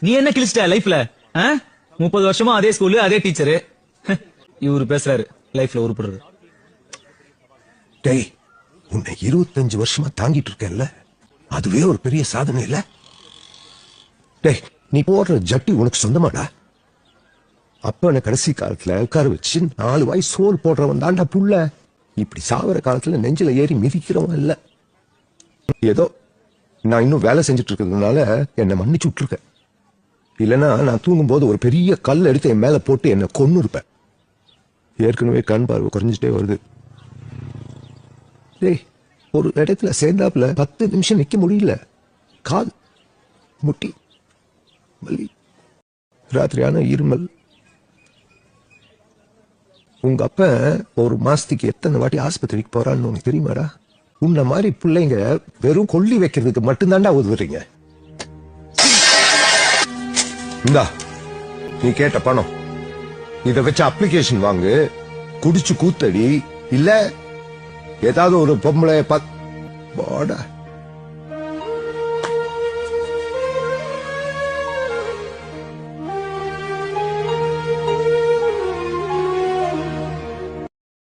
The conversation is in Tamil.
நீ என்ன கிழிச்சிட்ட லைஃப்ல? 30 வருஷமா அதே ஸ்கூலு அதே டீச்சரு. இவரு பேசுறாரு லைஃப்ல உருப்படுறது. டேய், உன்னை 25 வருஷமா தாங்கிட்டு இருக்கேன்ல, அதுவே ஒரு பெரிய சாதனை இல்ல? டேய், நீ போடுற ஜட்டி உனக்கு சொந்தமாடா? அப்ப கடைசி காலத்துல உட்கார வச்சு 4 வாய் சோறு போடுறவன் தாண்டா புள்ள. இப்படி சாவர காலத்துல நெஞ்சில ஏறி மிதிக்கிறவன் இல்ல. ஏதோ நான் இன்னும் வேலை செஞ்சுட்டு இருக்கிறதுனால என்னை மன்னிச்சு விட்டுருக்க. இல்லைன்னா நான் தூங்கும் போது ஒரு பெரிய கல் எடுத்து என் மேல போட்டு என்னை கொன்னு இருப்பேன். ஏற்கனவே கண் பார்வை குறைஞ்சிட்டே வருது. டேய், ஒரு இடத்துல சேர்ந்தாப்புல 10 நிமிஷம் நிக்க முடியல. கால் முட்டி வலி, ராத்திரியான இருமல். உங்க அப்ப ஒரு மாசத்துக்கு எத்தனை வாட்டி ஆஸ்பத்திரிக்கு போறான்னு உனக்கு தெரியுமாடா? உன்ன மாதிரி பிள்ளைங்க வெறும் கொல்லி வைக்கிறதுக்கு மட்டும்தான்டா உதவுறீங்க. இந்தா நீ கேட்ட பணம், இத வச்சு அப்ளிகேஷன் வாங்கு, குடிச்சு கூத்தடி, இல்ல ஏதாவது ஒரு பொம்பளை போடா.